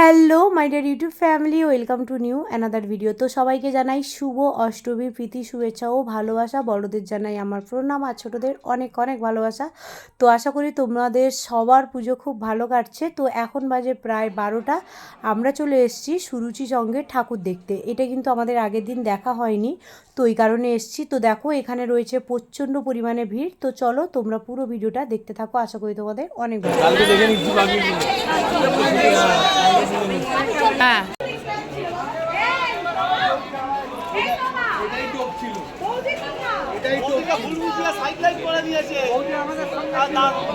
Hello my dear YouTube family, welcome to new another video. তো সবাইকে জানাই শুভ অষ্টমীর প্রীতি শুভেচ্ছা ও ভালোবাসা। বড়দের জানাই আমার প্রণাম, আর ছোটোদের অনেক অনেক ভালোবাসা। তো আশা করি তোমাদের সবার পুজো খুব ভালো কাটছে। তো এখন বাজে প্রায় 12টা। আমরা চলে এসেছি সুরুচি সঙ্গে ঠাকুর দেখতে। এটা কিন্তু আমাদের আগের দিন দেখা হয়নি, তো এই কারণে এসেছি। তো দেখো এখানে রয়েছে প্রচণ্ড পরিমাণে ভিড়। তো চলো তোমরা পুরো ভিডিওটা দেখতে থাকো, আশা করি তোমাদের অনেক ভালো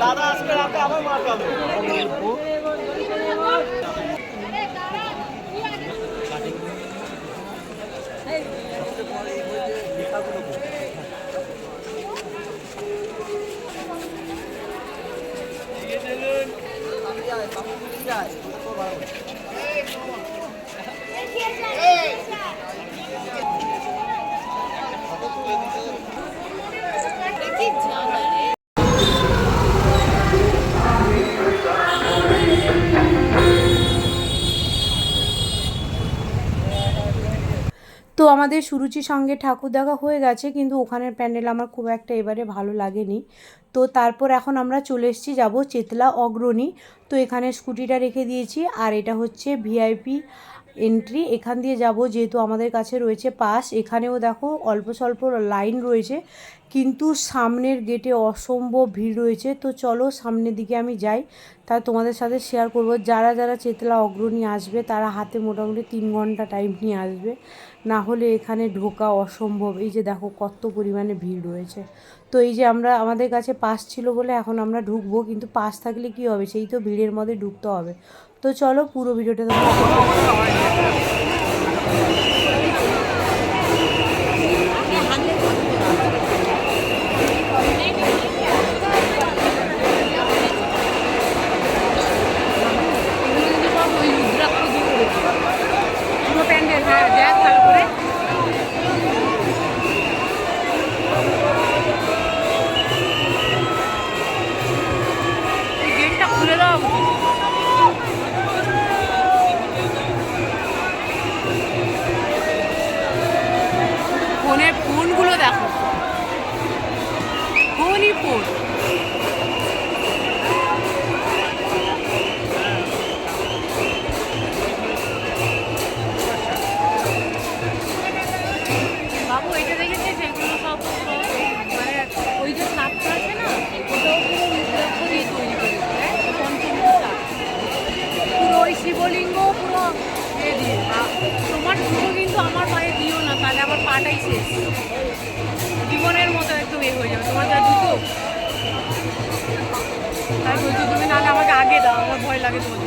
দাদা আসবে রাতে আবার মার খাবে। তো আমাদের সুরুচির সঙ্গে ঠাকুর দেখা হয়ে গেছে, কিন্তু ওখানের প্যান্ডেল আমার খুব একটা এবারে ভালো লাগেনি। তো তারপর এখন আমরা চলে এসেছি, যাবো চেতলা অগ্রণী। তো এখানে স্কুটিটা রেখে দিয়েছি, আর এটা হচ্ছে ভিআইপি এন্ট্রি। এখান দিয়ে যাব, যেহেতু আমাদের কাছে রয়েছে পাস। এখানেও দেখো অল্প স্বল্প লাইন রয়েছে, কিন্তু সামনের গেটে অসম্ভব ভিড় রয়েছে। তো চলো সামনের দিকে আমি যাই, তা তোমাদের সাথে শেয়ার করব। যারা যারা চেতলা অগ্রণী আসবে তারা হাতে মোটামুটি 3 ঘন্টা টাইম নিয়ে আসবে, না হলে এখানে ঢোকা অসম্ভব। এই যে দেখো কত পরিমাণে ভিড় রয়েছে। তো এই যে আমাদের কাছে পাস ছিল বলে এখন আমরা ঢুকবো, কিন্তু পাস থাকলে কি হবে, সেই তো ভিড়ের মধ্যে ঢুকতে হবে। তো চলো পুরো ভিডিওটা তোমরা ফোনের ফোনগুলো দেখো, ফোনই ফোন। বাবু এটা দেখেছে সেগুলো সব মানে ওই যে সাপটা আছে না, ওটাও পুরো রুদ্রাক্ষ দিয়ে তৈরি করেছে, পঞ্চমুখ সাপ, পুরো ওই শিবলিঙ্গ পুরো এ দিয়ে। তোমার জুতো কিন্তু আমার পায়ে দিও না, তাহলে আমার পাটাই শেষ, জীবনের মতো একটু এ হয়ে যাবে তোমার যা জুতো। তাই বলছি তুমি নাহলে আমাকে আগে দাও, আমার ভয় লাগে তোমার।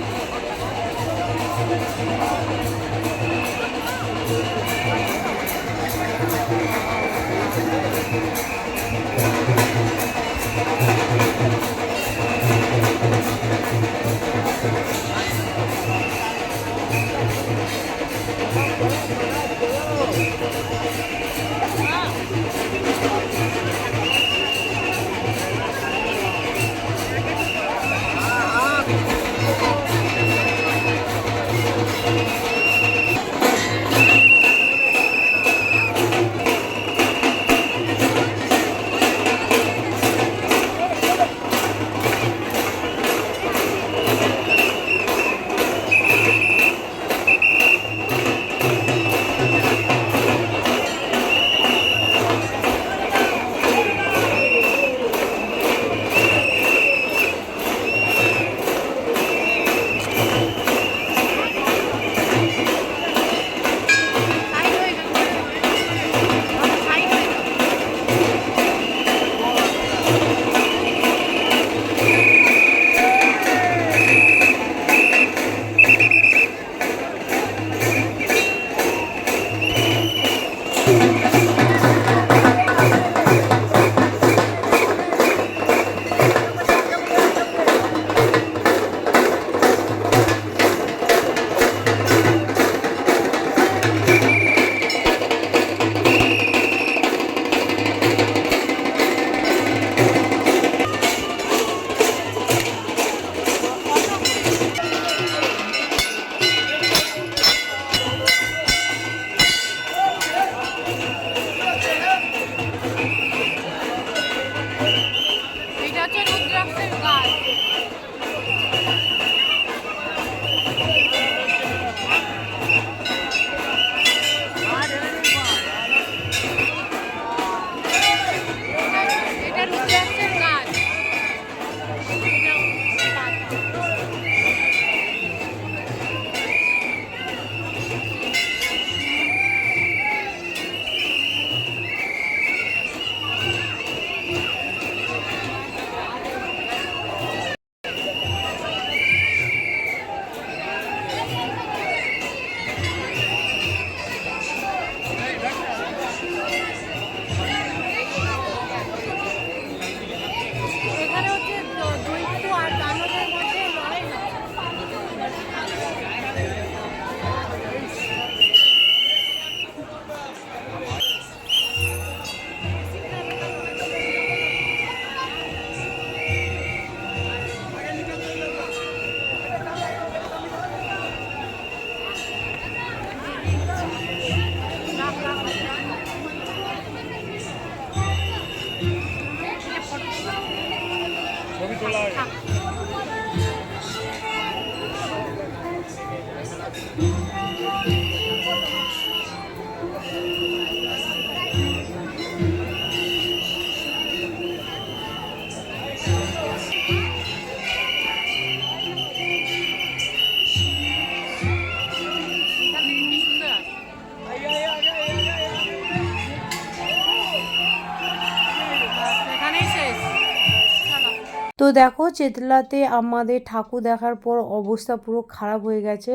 তো দেখো চেতলাতে আমাদের ঠাকুর দেখার পর অবস্থা পুরো খারাপ হয়ে গেছে,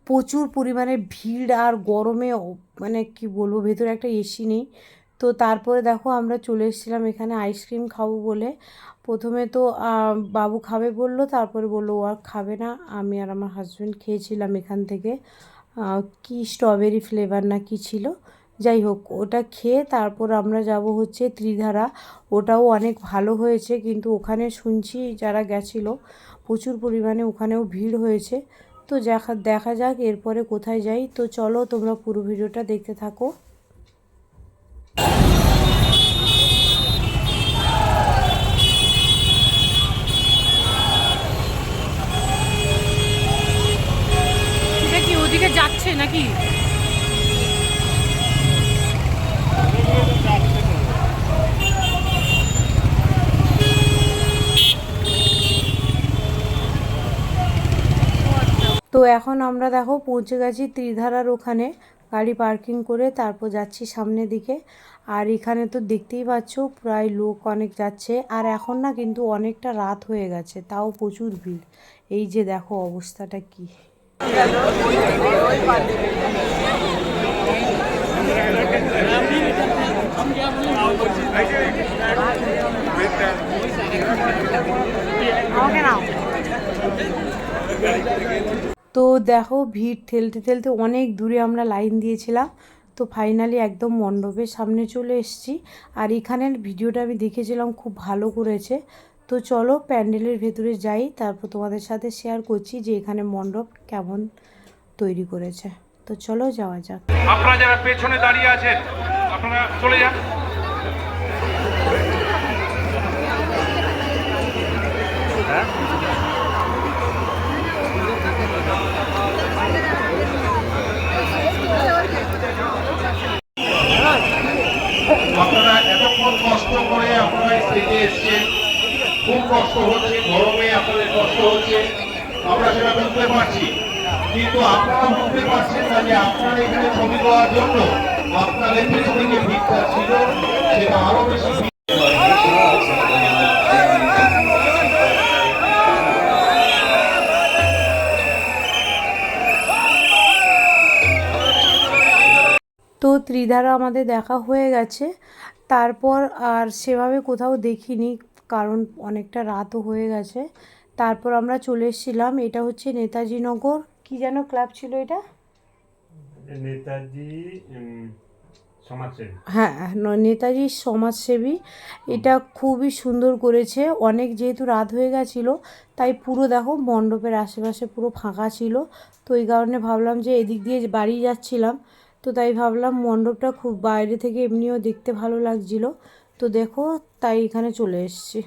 প্রচুর পরিমাণে ভিড় আর গরমে মানে কি বলবো, ভেতরে একটা এসি নেই। তো তারপরে দেখো আমরা চলে এসেছিলাম এখানে আইসক্রিম খাবো বলে। প্রথমে তো বাবু খাবে বললো, তারপরে বললো ও আর খাবে না। আমি আর আমার হাজব্যান্ড খেয়েছিলাম এখান থেকে কি স্ট্রবেরি ফ্লেভার না কি ছিল, যাই হোক ওটা খেয়ে তারপর আমরা যাব হচ্ছে ত্রিধারা। ওটাও অনেক ভালো হয়েছে, কিন্তু ওখানে শুনছি যারা গেছিলো প্রচুর পরিমাণে ওখানেও ভিড় হয়েছে। তো দেখা যাক এরপরে কোথায় যাই। তো চলো তোমরা পুরো ভিডিওটা দেখতে থাকো। এটা কি ওদিকে যাচ্ছে নাকি? তো এখন আমরা দেখো পৌঁছে গেছি ত্রিধারার ওখানে, গাড়ি পার্কিং করে তারপর যাচ্ছি সামনের দিকে। আর এখানে তো দেখতেই পাচ্ছ প্রায় লোক অনেক যাচ্ছে, আর এখন না কিন্তু অনেকটা রাত হয়ে গেছে, তাও প্রচুর ভিড়। এই যে দেখো অবস্থাটা কি। আমাকে নাও। তো দেখো ভিড় ঠেলতে ঠেলতে অনেক দূরে আমরা লাইন দিয়েছিলাম। তো ফাইনালি একদম মণ্ডপের সামনে চলে এসেছি। আর এখানের ভিডিওটা আমি দেখেছিলাম, খুব ভালো করেছে। তো চলো প্যান্ডেলের ভেতরে যাই, তারপর তোমাদের সাথে শেয়ার করছি যে এখানে মণ্ডপ কেমন তৈরি করেছে। তো চলো যাওয়া যাক। আপনারা যারা পেছনে দাঁড়িয়ে আছেন আপনারা চলে যান। আপনারা এতক্ষণ কষ্ট করে আপনারা স্টেজে এসেছেন, খুব কষ্ট হচ্ছে, গরমে আপনাদের কষ্ট হচ্ছে, আমরা সেটা বুঝতে পারছি। কিন্তু আপনারা বুঝতে পারছেন না যে আপনারা এখানে ছবি দেওয়ার জন্য আপনাদের পেছনে যে ভিড়টা ছিল সেটা আরো বেশি। তো ত্রিধারা আমাদের দেখা হয়ে গেছে, তারপর আর সেভাবে কোথাও দেখিনি, কারণ অনেকটা রাতও হয়ে গেছে। তারপর আমরা চলে এসেছিলাম, এটা হচ্ছে নেতাজি নগর, কি যেন ক্লাব ছিল এটা, নেতাজি সমাজসেবী। হ্যাঁ নেতাজি সমাজসেবী। এটা খুবই সুন্দর করেছে, অনেক যেহেতু রাত হয়ে গেছিলো তাই পুরো দেখো মণ্ডপের আশেপাশে পুরো ফাঁকা ছিল। তো এই কারণে ভাবলাম যে এদিক দিয়ে বাড়ি যাচ্ছিলাম, তো তাই ভাবলাম মণ্ডপটা খুব বাইরে থেকে এমনিও দেখতে ভালো লাগছিল। তো দেখো তাই এখানে চলে এসেছি।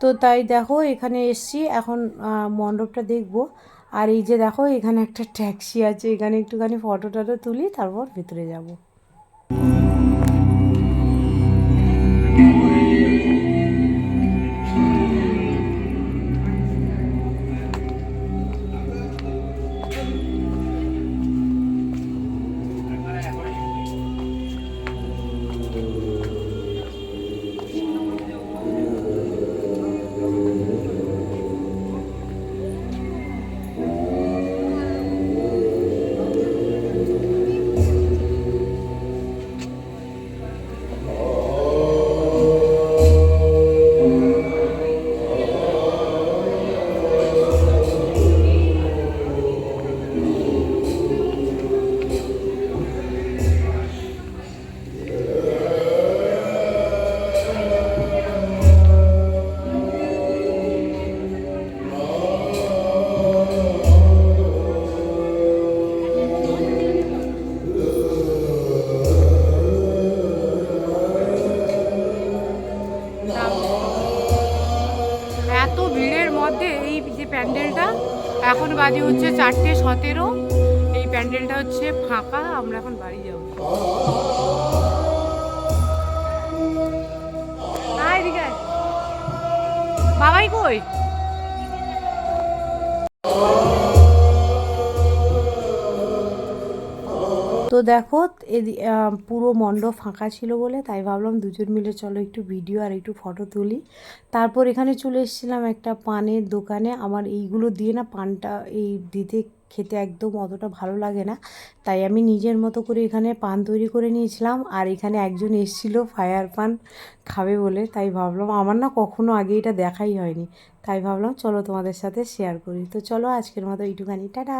তো তাই দেখো এখানে এসছি, এখন মণ্ডপটা দেখবো। আর এই যে দেখো এখানে একটা ট্যাক্সি আছে, এখানে একটুখানি ফটো টটো তুলি তারপর ভিতরে যাব। এত ভিড়ের মধ্যে এই যে প্যান্ডেলটা, এখন বাজে হচ্ছে 4:17, এই প্যান্ডেলটা হচ্ছে ফাঁকা, আমরা এখন বাড়ি যাবো। এদিকে বাবাই কই? তো দেখো পুরো মণ্ডপ ফাঁকা ছিল বলে তাই ভাবলাম দুজন মিলে চলো একটু ভিডিও আর একটু ফটো তুলি। তারপর এখানে চলে এসেছিলাম একটা পানের দোকানে। আমার এইগুলো দিয়ে না পানটা এই দিতে খেতে একদম অতটা ভালো লাগে না, তাই আমি নিজের মতো করে এখানে পান তৈরি করে নিয়েছিলাম। আর এখানে একজন এসেছিল ফায়ার পান খাবে বলে, তাই ভাবলাম আমার না কখনো আগে এটা দেখাই হয়নি, তাই ভাবলাম চলো তোমাদের সাথে শেয়ার করি। তো চলো আজকের মতো এইটুখানি, টাটা।